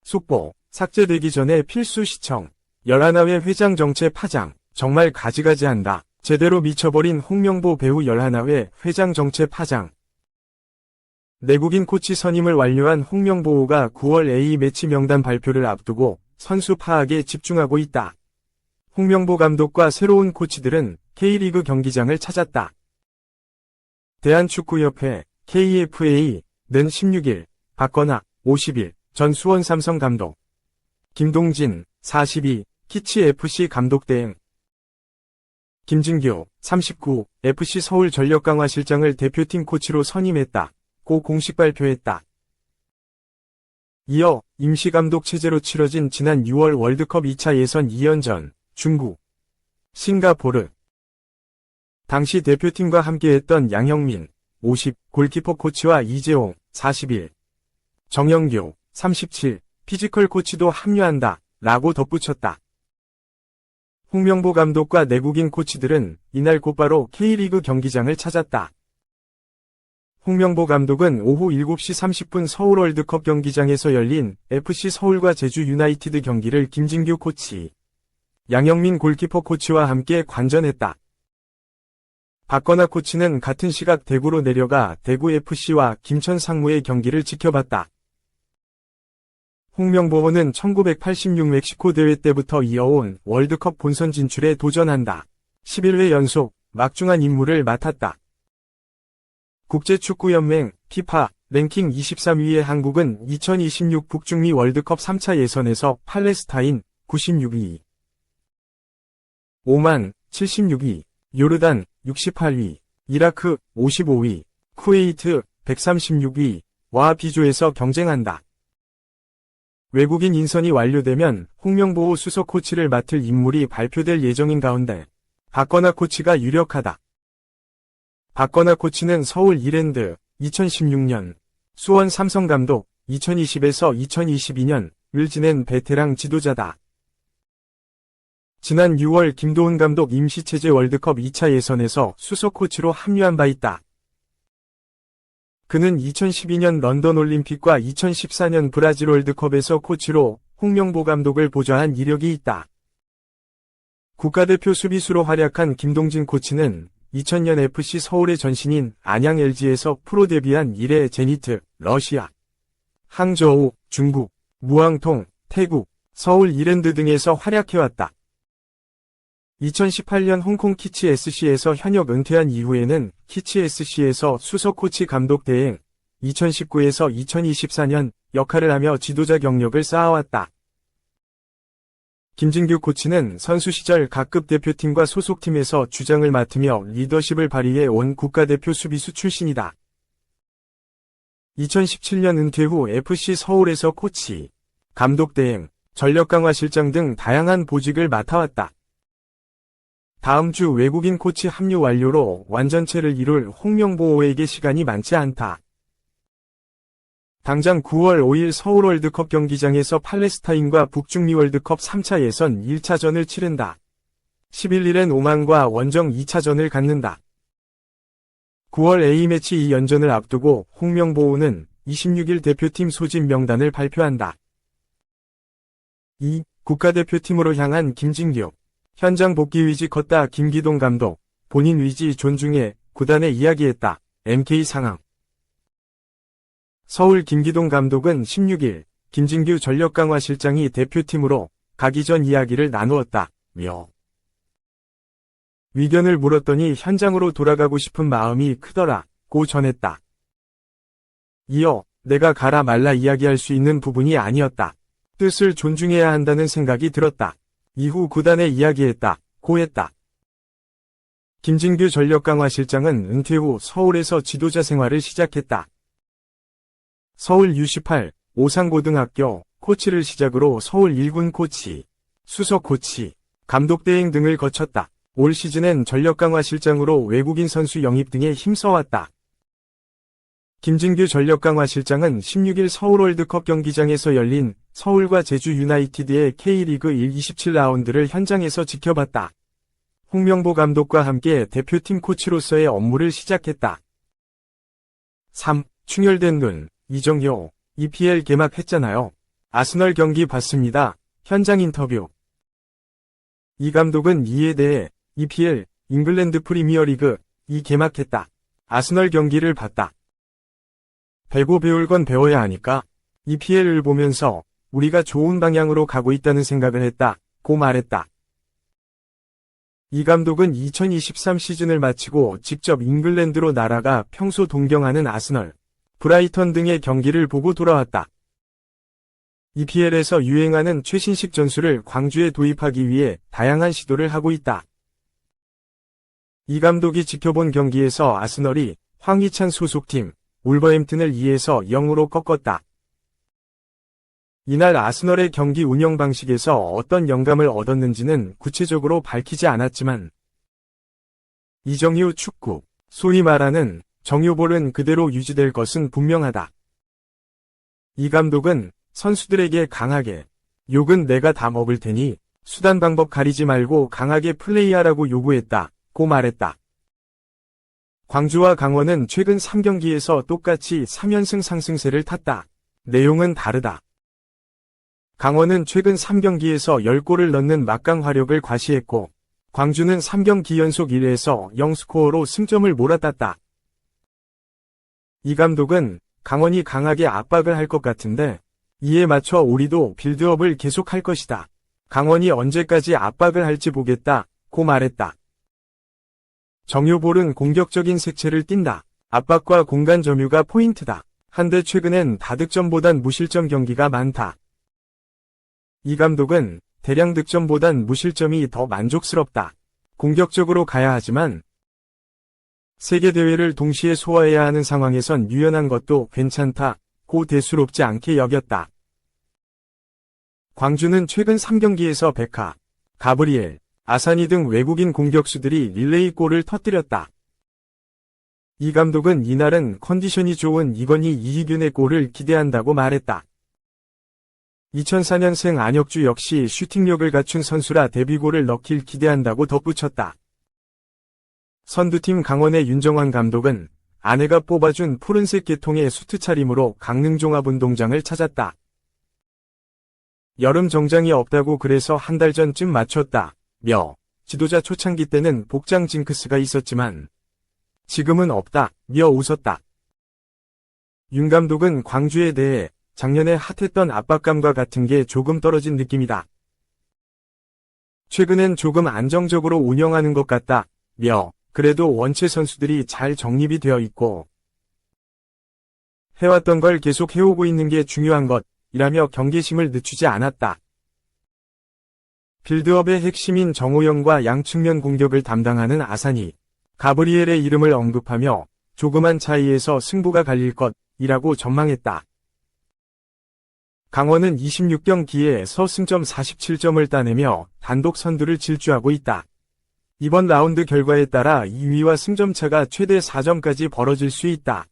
속보, 삭제되기 전에 필수 시청. 11회 회장 정체 파장. 정말 가지가지한다. 제대로 미쳐버린 홍명보 배우 11회 회장 정체 파장. 내국인 코치 선임을 완료한 홍명보가 9월 A매치 명단 발표를 앞두고 선수 파악에 집중하고 있다. 홍명보 감독과 새로운 코치들은 K리그 경기장을 찾았다. 대한축구협회 KFA는 16일, 박건하 50일, 전 수원 삼성 감독, 김동진 42, 키치FC 감독 대행, 김진규 39, FC 서울 전력 강화 실장을 대표팀 코치로 선임했다. 고 공식 발표했다. 이어 임시감독 체제로 치러진 지난 6월 월드컵 2차 예선 2연전, 중국, 싱가포르. 당시 대표팀과 함께했던 양형민, 50, 골키퍼 코치와 이재홍, 41, 정영규, 37, 피지컬 코치도 합류한다, 라고 덧붙였다. 홍명보 감독과 내국인 코치들은 이날 곧바로 K리그 경기장을 찾았다. 홍명보 감독은 오후 7시 30분 서울 월드컵 경기장에서 열린 FC 서울과 제주 유나이티드 경기를 김진규 코치, 양영민 골키퍼 코치와 함께 관전했다. 박건하 코치는 같은 시각 대구로 내려가 대구FC와 김천 상무의 경기를 지켜봤다. 홍명보는 1986 멕시코 대회 때부터 이어온 월드컵 본선 진출에 도전한다. 11회 연속 막중한 임무를 맡았다. 국제축구연맹 FIFA 랭킹 23위의 한국은 2026 북중미 월드컵 3차 예선에서 팔레스타인 96위, 오만 76위, 요르단 68위, 이라크 55위, 쿠웨이트 136위와 B조에서 경쟁한다. 외국인 인선이 완료되면 홍명보 수석 코치를 맡을 인물이 발표될 예정인 가운데 박건하 코치가 유력하다. 박건하 코치는 서울 이랜드 2016년, 수원 삼성 감독 2020에서 2022년을 지낸 베테랑 지도자다. 지난 6월 김도훈 감독 임시체제 월드컵 2차 예선에서 수석 코치로 합류한 바 있다. 그는 2012년 런던 올림픽과 2014년 브라질 월드컵에서 코치로 홍명보 감독을 보좌한 이력이 있다. 국가대표 수비수로 활약한 김동진 코치는 2000년 FC 서울의 전신인 안양 LG에서 프로 데뷔한 이래 제니트, 러시아, 항저우, 중국, 무앙통, 태국, 서울 이랜드 등에서 활약해왔다. 2018년 홍콩 키치 SC에서 현역 은퇴한 이후에는 키치 SC에서 수석 코치 감독 대행, 2019에서 2024년 역할을 하며 지도자 경력을 쌓아왔다. 김진규 코치는 선수 시절 각급 대표팀과 소속팀에서 주장을 맡으며 리더십을 발휘해 온 국가대표 수비수 출신이다. 2017년 은퇴 후 FC 서울에서 코치, 감독 대행, 전력 강화 실장 등 다양한 보직을 맡아왔다. 다음 주 외국인 코치 합류 완료로 완전체를 이룰 홍명보에게 시간이 많지 않다. 당장 9월 5일 서울 월드컵 경기장에서 팔레스타인과 북중미 월드컵 3차 예선 1차전을 치른다. 11일엔 오만과 원정 2차전을 갖는다. 9월 A매치 2연전을 앞두고 홍명보는 26일 대표팀 소집 명단을 발표한다. 2. 국가대표팀으로 향한 김진규. 현장 복귀 의지 컸다. 김기동 감독. 본인 의지 존중해 구단에 이야기했다. MK 상황. 서울 김기동 감독은 16일 김진규 전력 강화 실장이 대표팀으로 가기 전 이야기를 나누었다. 의견을 물었더니 현장으로 돌아가고 싶은 마음이 크더라고 전했다. 이어 내가 가라 말라 이야기할 수 있는 부분이 아니었다. 뜻을 존중해야 한다는 생각이 들었다. 이후 구단에 이야기했다고 했다. 김진규 전력 강화 실장은 은퇴 후 서울에서 지도자 생활을 시작했다. 서울 U18, 오상고등학교 코치를 시작으로 서울 1군 코치, 수석 코치, 감독 대행 등을 거쳤다. 올 시즌엔 전력 강화 실장으로 외국인 선수 영입 등에 힘써왔다. 김진규 전력 강화 실장은 16일 서울 월드컵 경기장에서 열린 서울과 제주 유나이티드의 K리그 1 27라운드를 현장에서 지켜봤다. 홍명보 감독과 함께 대표팀 코치로서의 업무를 시작했다. 3. 충혈된 눈. 이정효, EPL 개막했잖아요. 아스널 경기 봤습니다. 현장 인터뷰. 이 감독은 이에 대해 EPL, 잉글랜드 프리미어리그, 이 개막했다. 아스널 경기를 봤다. 배고 배울 건 배워야 하니까 EPL을 보면서 우리가 좋은 방향으로 가고 있다는 생각을 했다. 고 말했다. 이 감독은 2023 시즌을 마치고 직접 잉글랜드로 날아가 평소 동경하는 아스널, 브라이턴 등의 경기를 보고 돌아왔다. EPL에서 유행하는 최신식 전술을 광주에 도입하기 위해 다양한 시도를 하고 있다. 이 감독이 지켜본 경기에서 아스널이 황희찬 소속팀 울버햄튼을 2에서 0으로 꺾었다. 이날 아스널의 경기 운영 방식에서 어떤 영감을 얻었는지는 구체적으로 밝히지 않았지만 이정효 축구, 소위 말하는 정효볼은 그대로 유지될 것은 분명하다. 이 감독은 선수들에게 강하게 욕은 내가 다 먹을 테니 수단 방법 가리지 말고 강하게 플레이하라고 요구했다. 고 말했다. 광주와 강원은 최근 3경기에서 똑같이 3연승 상승세를 탔다. 내용은 다르다. 강원은 최근 3경기에서 10골을 넣는 막강 화력을 과시했고 광주는 3경기 연속 1에서 0스코어로 승점을 몰아땄다. 이 감독은 강원이 강하게 압박을 할 것 같은데 이에 맞춰 우리도 빌드업을 계속할 것이다. 강원이 언제까지 압박을 할지 보겠다. 고 말했다. 정효볼은 공격적인 색채를 띈다. 압박과 공간 점유가 포인트다. 한데 최근엔 다득점보단 무실점 경기가 많다. 이 감독은 대량 득점보단 무실점이 더 만족스럽다. 공격적으로 가야 하지만 세계대회를 동시에 소화해야 하는 상황에선 유연한 것도 괜찮다. 고 대수롭지 않게 여겼다. 광주는 최근 3경기에서 베카, 가브리엘, 아사니 등 외국인 공격수들이 릴레이 골을 터뜨렸다. 이 감독은 이날은 컨디션이 좋은 이건희 이희균의 골을 기대한다고 말했다. 2004년생 안혁주 역시 슈팅력을 갖춘 선수라 데뷔골을 넣길 기대한다고 덧붙였다. 선두팀 강원의 윤정환 감독은 아내가 뽑아준 푸른색 계통의 수트 차림으로 강릉종합운동장을 찾았다. 여름 정장이 없다고 그래서 한 달 전쯤 맞췄다. 며 지도자 초창기 때는 복장 징크스가 있었지만 지금은 없다. 며 웃었다. 윤 감독은 광주에 대해 작년에 핫했던 압박감과 같은 게 조금 떨어진 느낌이다. 최근엔 조금 안정적으로 운영하는 것 같다. 며 그래도 원체 선수들이 잘 정립이 되어 있고 해왔던 걸 계속 해오고 있는 게 중요한 것이라며 경계심을 늦추지 않았다. 빌드업의 핵심인 정호영과 양측면 공격을 담당하는 아사니, 가브리엘의 이름을 언급하며 조그만 차이에서 승부가 갈릴 것이라고 전망했다. 강원은 26경기에 승점 47점을 따내며 단독 선두를 질주하고 있다. 이번 라운드 결과에 따라 2위와 승점차가 최대 4점까지 벌어질 수 있다.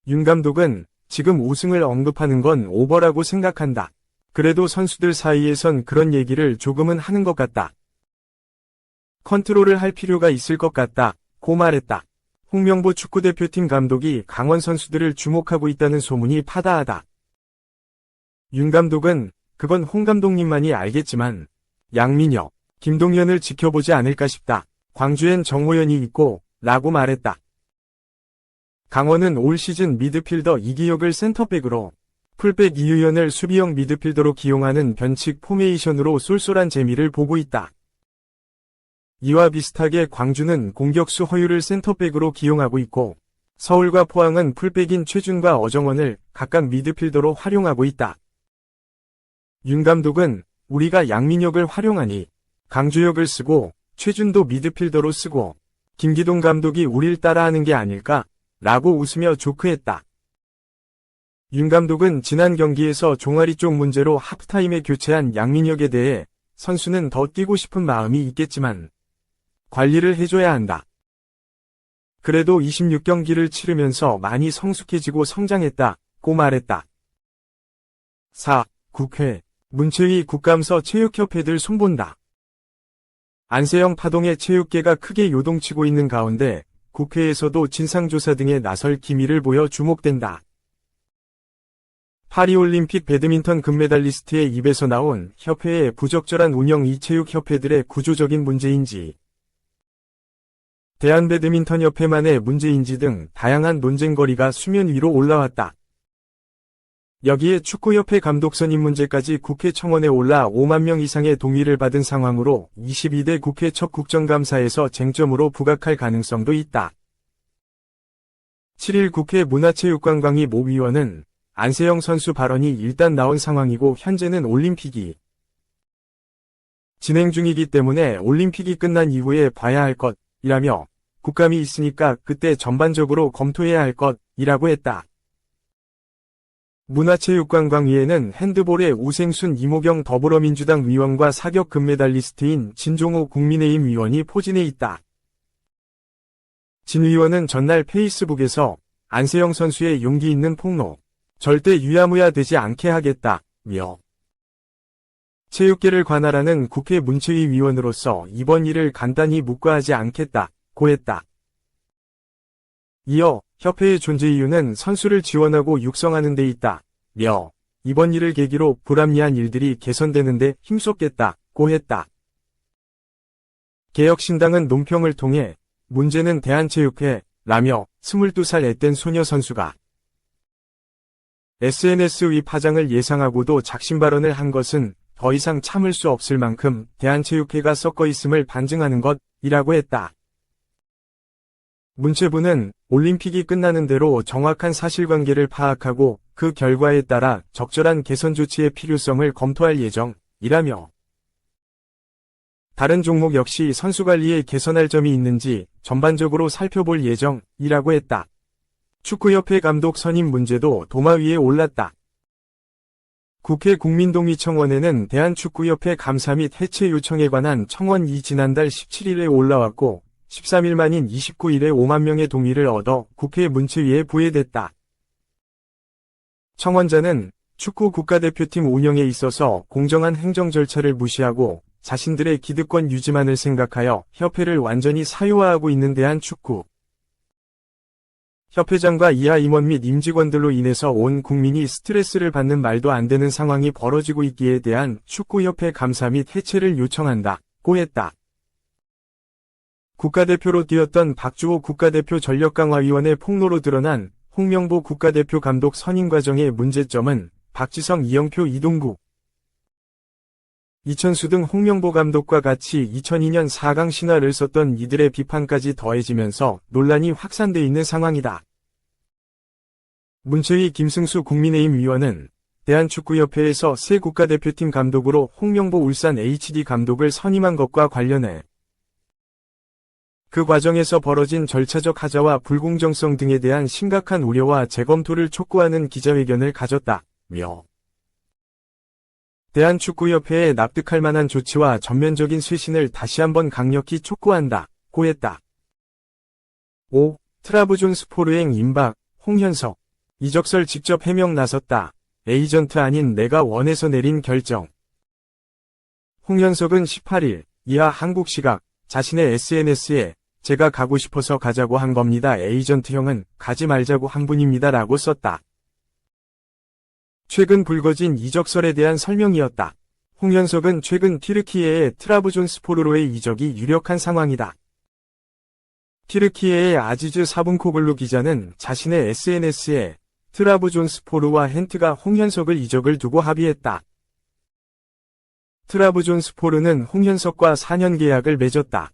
윤 감독은 지금 우승을 언급하는 건 오버라고 생각한다. 그래도 선수들 사이에선 그런 얘기를 조금은 하는 것 같다. 컨트롤을 할 필요가 있을 것 같다. 고 말했다. 홍명보 축구대표팀 감독이 강원 선수들을 주목하고 있다는 소문이 파다하다. 윤 감독은 그건 홍 감독님만이 알겠지만 양민혁, 김동현을 지켜보지 않을까 싶다. 광주엔 정호연이 있고 라고 말했다. 강원은 올 시즌 미드필더 이기혁을 센터백으로 풀백 이유연을 수비형 미드필더로 기용하는 변칙 포메이션으로 쏠쏠한 재미를 보고 있다. 이와 비슷하게 광주는 공격수 허유를 센터백으로 기용하고 있고 서울과 포항은 풀백인 최준과 어정원을 각각 미드필더로 활용하고 있다. 윤 감독은 우리가 양민혁을 활용하니 강주혁을 쓰고 최준도 미드필더로 쓰고 김기동 감독이 우릴 따라하는 게 아닐까? 라고 웃으며 조크했다. 윤 감독은 지난 경기에서 종아리 쪽 문제로 하프타임에 교체한 양민혁에 대해 선수는 더 뛰고 싶은 마음이 있겠지만 관리를 해줘야 한다. 그래도 26경기를 치르면서 많이 성숙해지고 성장했다고 말했다. 4. 국회 문체위 국감서 체육협회들 손본다. 안세영 파동의 체육계가 크게 요동치고 있는 가운데 국회에서도 진상조사 등에 나설 기미를 보여 주목된다. 파리올림픽 배드민턴 금메달리스트의 입에서 나온 협회의 부적절한 운영 이 체육협회들의 구조적인 문제인지, 대한배드민턴협회만의 문제인지 등 다양한 논쟁거리가 수면 위로 올라왔다. 여기에 축구협회 감독 선임 문제까지 국회 청원에 올라 5만 명 이상의 동의를 받은 상황으로 22대 국회 첫 국정감사에서 쟁점으로 부각할 가능성도 있다. 7일 국회 문화체육관광위 모 위원은 안세영 선수 발언이 일단 나온 상황이고 현재는 올림픽이 진행 중이기 때문에 올림픽이 끝난 이후에 봐야 할 것이라며 국감이 있으니까 그때 전반적으로 검토해야 할 것이라고 했다. 문화체육관광위에는 핸드볼의 우생순 이모경 더불어민주당 위원과 사격 금메달리스트인 진종호 국민의힘 위원이 포진해 있다. 진 위원은 전날 페이스북에서 안세영 선수의 용기 있는 폭로, 절대 유야무야 되지 않게 하겠다며 체육계를 관할하는 국회 문체위 위원으로서 이번 일을 간단히 묵과하지 않겠다고 했다. 이어 협회의 존재 이유는 선수를 지원하고 육성하는 데 있다며 이번 일을 계기로 불합리한 일들이 개선되는 데 힘쏟겠다고 했다. 개혁신당은 논평을 통해 문제는 대한체육회라며 22살 앳된 소녀 선수가 SNS 위 파장을 예상하고도 작심 발언을 한 것은 더 이상 참을 수 없을 만큼 대한체육회가 섞어 있음을 반증하는 것이라고 했다. 문체부는 올림픽이 끝나는 대로 정확한 사실관계를 파악하고 그 결과에 따라 적절한 개선 조치의 필요성을 검토할 예정이라며 다른 종목 역시 선수 관리에 개선할 점이 있는지 전반적으로 살펴볼 예정이라고 했다. 축구협회 감독 선임 문제도 도마 위에 올랐다. 국회 국민동의청원에는 대한축구협회 감사 및 해체 요청에 관한 청원이 지난달 17일에 올라왔고 13일 만인 29일에 5만 명의 동의를 얻어 국회 문체위에 부의됐다. 청원자는 축구 국가대표팀 운영에 있어서 공정한 행정 절차를 무시하고 자신들의 기득권 유지만을 생각하여 협회를 완전히 사유화하고 있는 대한축구 협회장과 이하 임원 및 임직원들로 인해서 온 국민이 스트레스를 받는 말도 안 되는 상황이 벌어지고 있기에 대한 축구협회 감사 및 해체를 요청한다고 했다. 국가대표로 뛰었던 박주호 국가대표 전력강화위원의 폭로로 드러난 홍명보 국가대표 감독 선임 과정의 문제점은 박지성, 이영표, 이동국, 이천수 등 홍명보 감독과 같이 2002년 4강 신화를 썼던 이들의 비판까지 더해지면서 논란이 확산돼 있는 상황이다. 문체위 김승수 국민의힘 위원은 대한축구협회에서 새 국가대표팀 감독으로 홍명보 울산 HD 감독을 선임한 것과 관련해 그 과정에서 벌어진 절차적 하자와 불공정성 등에 대한 심각한 우려와 재검토를 촉구하는 기자회견을 가졌다며 대한축구협회에 납득할 만한 조치와 전면적인 쇄신을 다시 한번 강력히 촉구한다고 했다. 5. 트라브존스포르행 임박, 홍현석. 이적설 직접 해명 나섰다. 에이전트 아닌 내가 원해서 내린 결정. 홍현석은 18일 이하 한국 시각 자신의 SNS에 제가 가고 싶어서 가자고 한 겁니다. 에이전트 형은 가지 말자고 한 분입니다. 라고 썼다. 최근 불거진 이적설에 대한 설명이었다. 홍현석은 최근 튀르키예의 트라브존스포르로의 이적이 유력한 상황이다. 튀르키예의 아지즈 사분코글루 기자는 자신의 SNS에 트라브존스포르와 헨트가 홍현석을 이적을 두고 합의했다. 트라브존스포르는 홍현석과 4년 계약을 맺었다.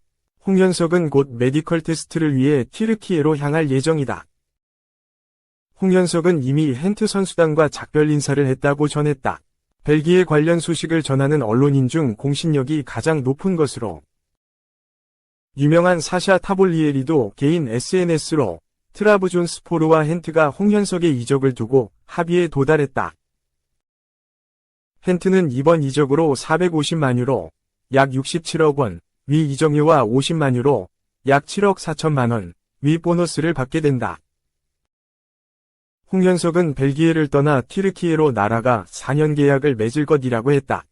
홍현석은 곧 메디컬 테스트를 위해 튀르키예로 향할 예정이다. 홍현석은 이미 헨트 선수단과 작별 인사를 했다고 전했다. 벨기에 관련 소식을 전하는 언론인 중 공신력이 가장 높은 것으로 유명한 사샤 타볼리에리도 개인 SNS로 트라브존스포르와 헨트가 홍현석의 이적을 두고 합의에 도달했다. 헨트는 이번 이적으로 450만 유로, 약 67억 원, 위 이적료와 50만 유로, 약 7억 4천만 원, 위 보너스를 받게 된다. 홍현석은 벨기에를 떠나 튀르키예로 날아가 4년 계약을 맺을 것이라고 했다.